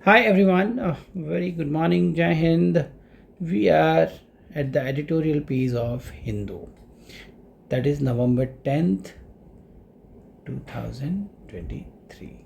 Hi everyone, very good morning, Jai Hind. We are at the editorial page of Hindu. That is November 10th, 2023.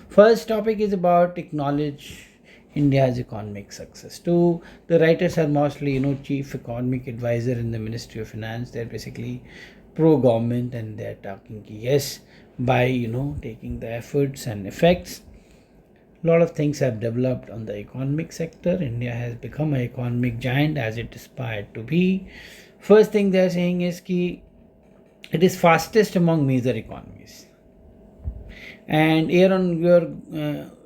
First topic is about acknowledge India's economic success. Two, the writers are mostly, chief economic advisor in the Ministry of Finance. They're basically pro-government and they're talking, yes, by, taking the efforts and effects a lot of things have developed on the economic sector. India has become an economic giant as it aspired to be. First thing they are saying is that it is fastest among major economies, and year on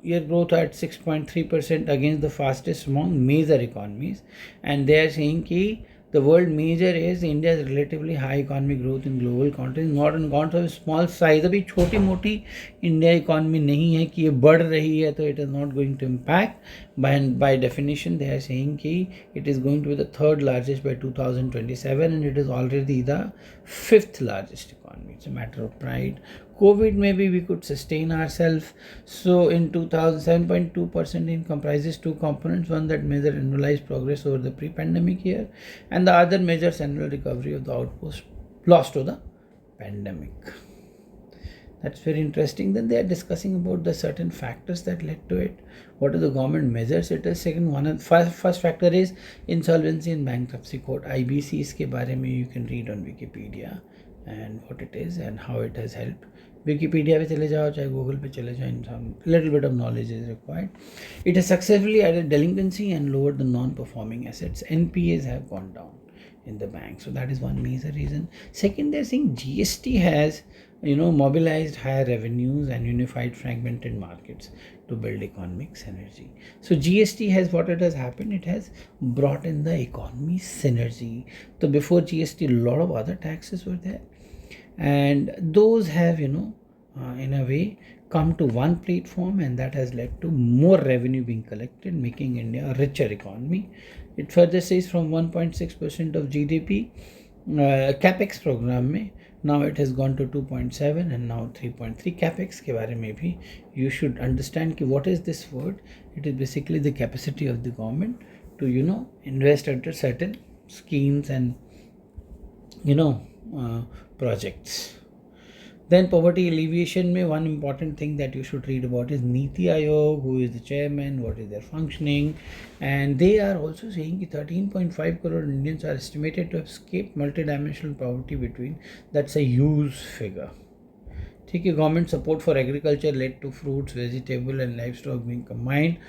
year growth at 6.3% against the fastest among major economies. And they are saying that the world major is India's relatively high economic growth in global context, not on account of small size. अभी छोटी मोटी India economy नहीं है कि ये बढ़ रही है, तो it is not going to impact. By definition, they are saying that it is going to be the third largest by 2027, and it is already the fifth largest economy. It's a matter of pride. COVID, maybe we could sustain ourselves. So in 2007.2% in comprises two components: one that measure annualized progress over the pre-pandemic year, and the other measures annual recovery of the output lost to the pandemic. That's very interesting. Then they are discussing about the certain factors that led to it. What are the government measures? It is second one. First factor is insolvency and bankruptcy court. IBC इसके बारे में you can read on Wikipedia and what it is and how it has helped. Wikipedia पे चले जाओ, चाहे Google पे चले जाओ, some little bit of knowledge is required. It has successfully added delinquency and lowered the non-performing assets. NPAs have gone down in the bank, so that is one major reason. Second, they're saying GST has mobilized higher revenues and unified fragmented markets to build economic synergy. So GST has, what it has happened, it has brought in the economy synergy. So before GST, a lot of other taxes were there, and those have in a way come to one platform, and that has led to more revenue being collected, making India a richer economy. It further says from 1.6% of GDP capex program में, now it has gone to 2.7 and now 3.3. capex के बारे में भी you should understand कि what is this word. It is basically the capacity of the government to invest under certain schemes and projects. Then poverty alleviation में one important thing that you should read about is Niti Aayog, who is the chairman, what is their functioning, and they are also saying that 13.5 crore Indians are estimated to have escaped multidimensional poverty between. That's a huge figure. ठीक है, government support for agriculture led to fruits, vegetable and livestock being combined.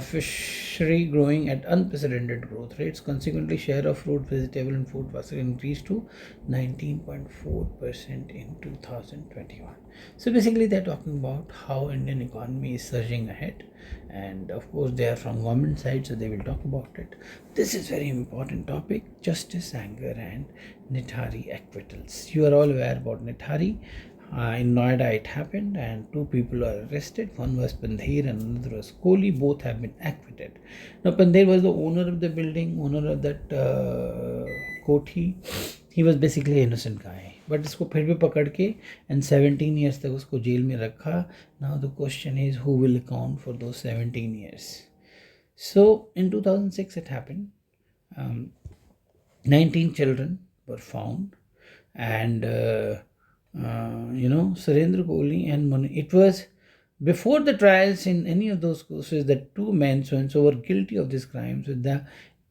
Fishery growing at unprecedented growth rates. Consequently, share of fruit, vegetable and food basket increased to 19.4% in 2021. So basically, they're talking about how Indian economy is surging ahead, and of course, they are from government side, so they will talk about it. This is very important topic: justice, anger, and Nithari acquittals. You are all aware about Nithari. In Noida it happened and two people were arrested. One was Pandher and another was Kohli. Both have been acquitted. Now Pandher was the owner of the building, owner of that kothi. He was basically an innocent guy, but इसको फिर भी पकड़ के and 17 years तक उसको jail में रखा. Now the question is, who will account for those 17 years? So in 2006 it happened. 19 children were found, and Surendra Kohli and Manu. It was before the trials in any of those cases that two men so were guilty of these crimes with the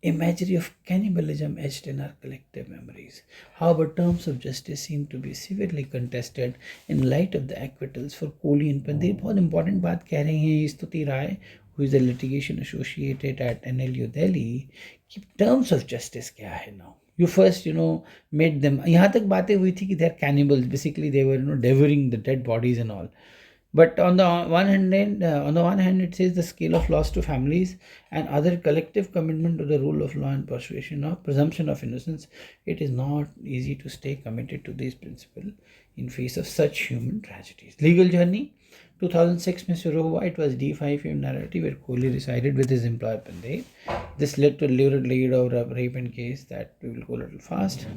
imagery of cannibalism etched in our collective memories. However, terms of justice seem to be severely contested in light of the acquittals for Kohli and Pandey. बहुत important बात कह रहे हैं स्तुति राय, who is a litigation associated at NLU Delhi, कि terms of justice क्या है now. You first, made them. यहाँ तक बातें हुई थी कि they are cannibals. Basically, they were, devouring the dead bodies and all. But on the one hand, it says the scale of loss to families and other collective commitment to the rule of law and persuasion of presumption of innocence. It is not easy to stay committed to these principles in face of such human tragedies. Legal journey. 2006 में शुरू हुआ. It was D5 narrative where Kohli resided with his employer Pandey. This led to lead of rape and case that we will go a little fast.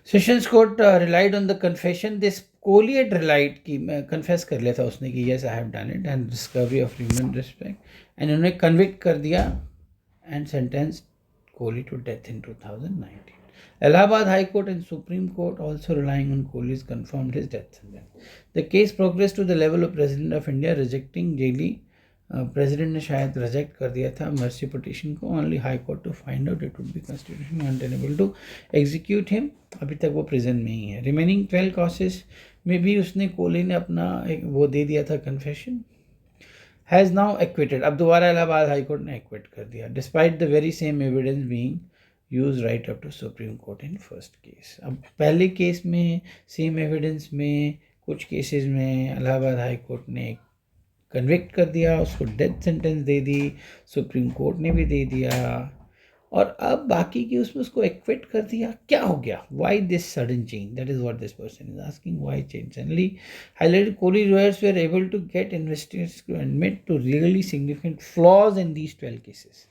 Sessions Court relied on the confession. This Kohli एट रिलाइट की confess कर लिया था उसने कि yes I have done it and discovery of human respect, and उन्होंने convict कर दिया and sentenced Kohli to death in 2019. Allahabad High Court and Supreme Court also relying on Kohli's confirmed his death sentence. The case progressed to the level of President of India rejecting daily. President ने शायद reject कर दिया था mercy petition को, only High Court to find out it would be constitutionally untenable to execute him. अभी तक वो prison में ही है. Remaining 12 causes में भी उसने कोहली ने अपना एक वो दे दिया था confession. Has now acquitted. अब दोबारा इलाहाबाद हाई कोर्ट ने एक्विट कर दिया despite the very same evidence being use right up to supreme court in first case. अब पहले केस में सेम एविडेंस में कुछ केसेस में इलाहाबाद हाई कोर्ट ने कन्विक्ट कर दिया, उसको डेथ सेंटेंस दे दी, सुप्रीम कोर्ट ने भी दे दिया, और अब बाकी की उसमें उसको एक्विट कर दिया. क्या हो गया? Why this sudden change? That is what this person is asking. Why change suddenly? Highlighted Kohli lawyers were able to get investigators to admit to really significant flaws in these 12 cases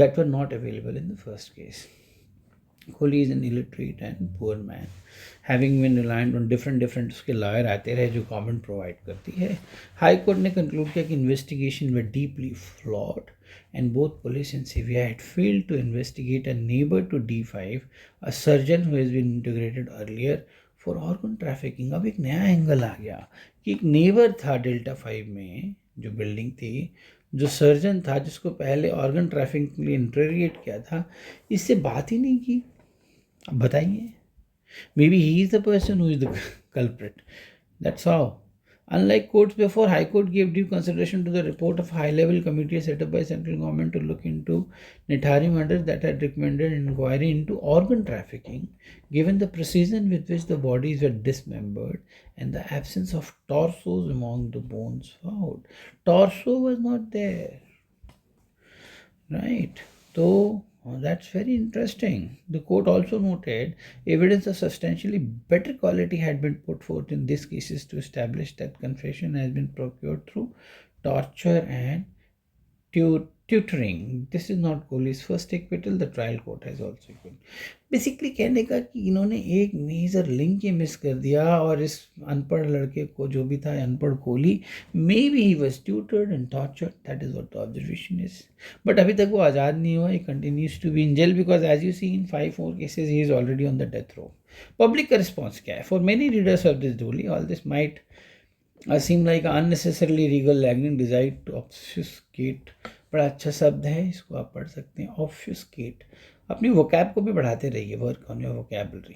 that were not available in the first case. Kohli is an illiterate and poor man, having been reliant on different उसके lawyer आते रहे जो government provide करती है. High Court ने conclude किया कि investigation were deeply flawed and both police and CBI had failed to investigate a neighbor to D5, a surgeon who has been integrated earlier for organ trafficking. अब एक नया angle आ गया कि एक neighbour था डेल्टा 5 में जो बिल्डिंग थी, जो सर्जन था जिसको पहले ऑर्गन ट्रैफिकिंग के लिए इंटरोगेट किया था, इससे बात ही नहीं की. अब बताइए, may be he is the person who is the culprit. That's how. Unlike courts before, High Court gave due consideration to the report of a high-level committee set up by central government to look into Nithari murders that had recommended an inquiry into organ trafficking, given the precision with which the bodies were dismembered and the absence of torsos among the bones found. Torso was not there, right? So that's very interesting. The court also noted evidence of substantially better quality had been put forth in these cases to establish that confession has been procured through torture and tutoring. This is not Kohli's first acquittal. The trial court has also acquitted. Basically कहने का कि इन्होंने एक major link ये miss कर दिया, और इस अनपढ़ लड़के को जो भी था अनपढ़ Kohli, maybe he was tutored and tortured. That is what the observation is. But अभी तक वो आज़ाद नहीं हुआ. He continues to be in jail because as you see in 5 more cases he is already on the death row. Public का response क्या है? For many readers of this daily all this might seem like an unnecessarily regal lagning designed to obfuscate. बड़ा अच्छा शब्द है, इसको आप पढ़ सकते हैं, ऑब्फ्यूस्केट. अपनी वोकैब को भी बढ़ाते रहिए, work on your vocabulary.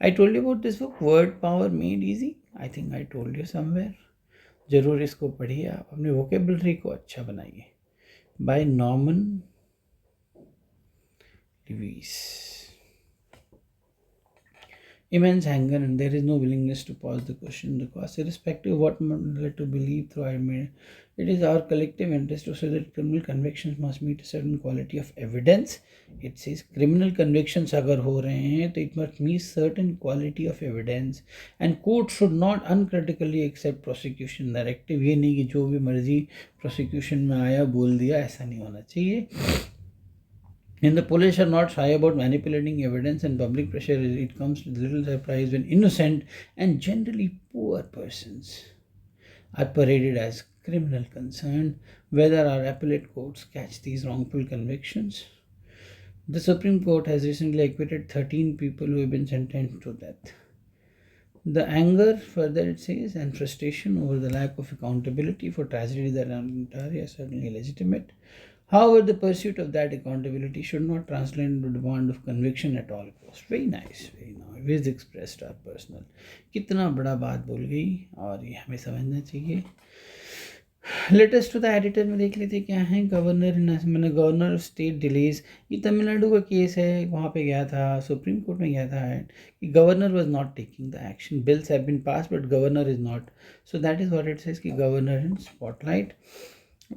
I told you about this book word power made easy. I think I told you somewhere. ज़रूर इसको पढ़िए, आप अपनी वोकैबलरी को अच्छा बनाइए. By Norman Lewis. Immense anger, and there is no willingness to pause the question. The cause, irrespective of what led to believe through I made, it is our collective interest to say that criminal convictions must meet a certain quality of evidence. It says criminal convictions अगर हो रहे हैं तो it must meet certain quality of evidence, and court should not uncritically accept prosecution directive. ये नहीं कि जो भी मर्जी prosecution में आया बोल दिया, ऐसा नहीं होना चाहिए. And the police are not shy about manipulating evidence and public pressure. It comes with little surprise when innocent and generally poor persons are paraded as criminal concerned. Whether our appellate courts catch these wrongful convictions. The Supreme Court has recently acquitted 13 people who have been sentenced to death. The anger, further it says, and frustration over the lack of accountability for tragedies that are certainly legitimate. However, the pursuit of that accountability should not translate into demand of conviction at all cost. Very nice, very nice. Views expressed are personal. कितना बड़ा बात बोल गई, और ये हमें समझना चाहिए. लेटेस्ट टू द एडिटर में देख लेते क्या है. Governor of state delays. ये तमिलनाडु का केस है, वहाँ पे गया था, सुप्रीम कोर्ट में गया था, कि governor was not taking the action. Bills have been pass but governor is not. So that is what it says कि governor in spotlight.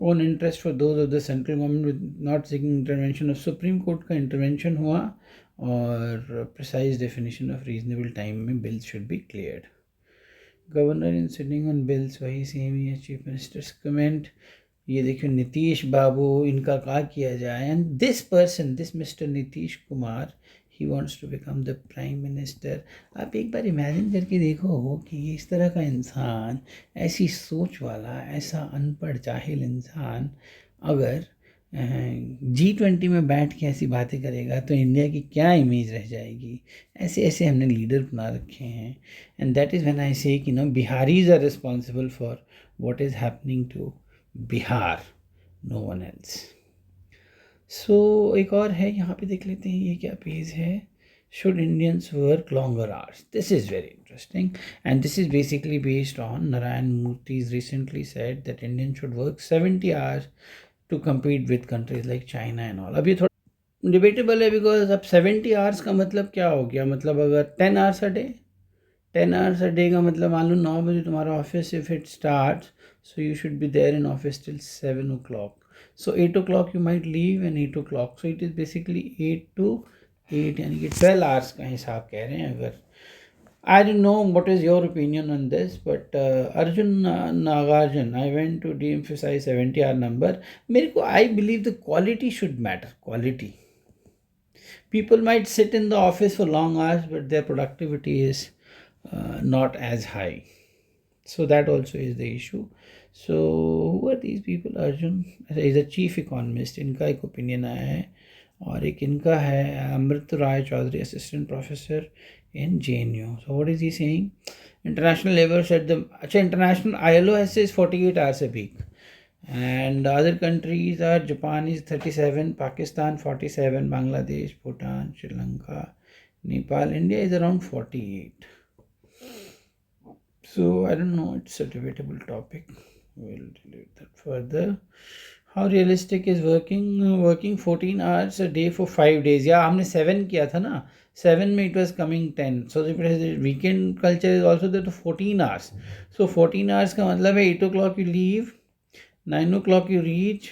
Own interest for those of the central government with not seeking intervention of Supreme Court का intervention हुआ, और precise definition of reasonable time में bills should be cleared. Governor in sitting on bills, वही same ही है. Chief ministers comment. ये देखिए नीतीश बाबू, इनका क्या किया जाए. And this person, this mister Nitish Kumar, he wants to become the prime minister. आप एक बार इमेजिन करके देखो कि इस तरह का इंसान, ऐसी सोच वाला, ऐसा अनपढ़ जाहिल इंसान अगर G20 में बैठ के ऐसी बातें करेगा तो इंडिया की क्या इमेज रह जाएगी। ऐसे ऐसे हमने लीडर बना रखे हैं। And that is when I say कि no Biharis are responsible for what is happening to Bihar, no one else. So एक और है, यहाँ पे देख लेते हैं ये क्या पेज है। Should Indians work longer hours? This is very interesting, and this is basically based on Narayan Murthy's recently said that Indians should work 70 hours to compete with countries like China and all. अब ये थोड़ा debatable है, because अब 70 hours का मतलब क्या हो गया, मतलब अगर 10 hours a day, 10 hours a day का मतलब मान लो 9 बजे तुम्हारा office, if it start, so you should be there in office till 7 o'clock. So 8 o'clock you might leave and 8 o'clock. So it is basically 8 to 8, यानी कि 12 hours का हिसाब कह रहे हैं अगर. I don't know what is your opinion on this, but Arjun Nagarjun, I went to de-emphasize 70-hour number. मेरे को I believe the quality should matter. Quality. People might sit in the office for long hours, but their productivity is not as high. So that also is the issue. So who are these people? Arjun is a chief economist. इनका एक opinion आया है, और एक इनका है अमृत राय Chaudhary, assistant professor in JNU. So what is he saying? International labor said the international ILO has says 48 hours a week, and other countries are Japan is 37, Pakistan 47, Bangladesh, Bhutan, Sri Lanka, Nepal, India is around 48. So I don't know, it's a debatable topic. We'll delete that further. How realistic is working 14 hours a day for 5 days? Yeah, हमने 7 किया था ना, 7 में it was coming 10. So the weekend culture is also there to 14 hours. So 14 hours का मतलब है 8 o'clock you leave, 9 o'clock you reach.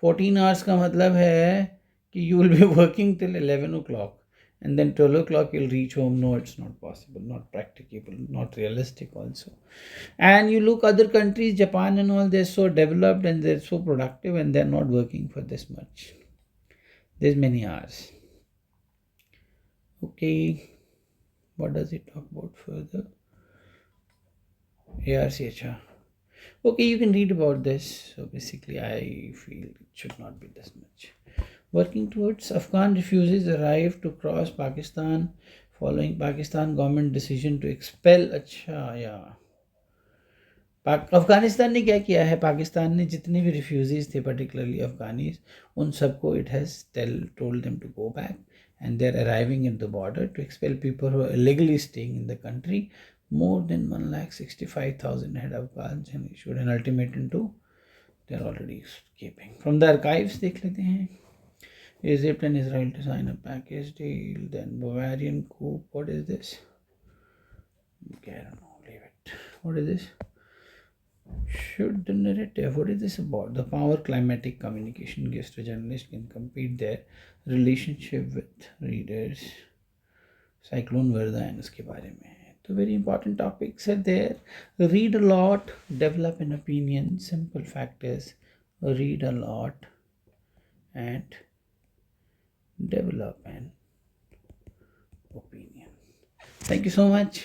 14 hours का मतलब है कि you will be working till 11 o'clock. And then 12 o'clock you'll reach home. No, it's not possible, not practicable, not realistic also. And you look other countries, Japan and all, they're so developed and they're so productive, and they're not working for this much. There's many hours. Okay, what does it talk about further? ARCHR. Okay, you can read about this. So basically I feel it should not be this much. Working towards Afghan refugees arrive to cross Pakistan following Pakistan government decision to expel. अच्छा या अफगानिस्तान ने क्या किया है, पाकिस्तान ने जितने भी refugees थे पर्टिकुलरली अफगानीज, उन सबको it has told them to go back, and they're arriving at the border to expel people who are illegally staying in the country. More than 1,65,000 had Afghans and issued an ultimatum to, they're already escaping. From the archives देख लेते हैं. Egypt and Israel to sign a package deal. Then Bavarian coup. What is this? Okay, I don't know. Leave it. What is this? Should the narrative? What is this about? The power climatic communication gives to journalists can compete their relationship with readers. Cyclone Verda and उसके बारे में. So very important topics are there. Read a lot. Develop an opinion. Simple fact is, read a lot and develop an opinion. Thank you so much.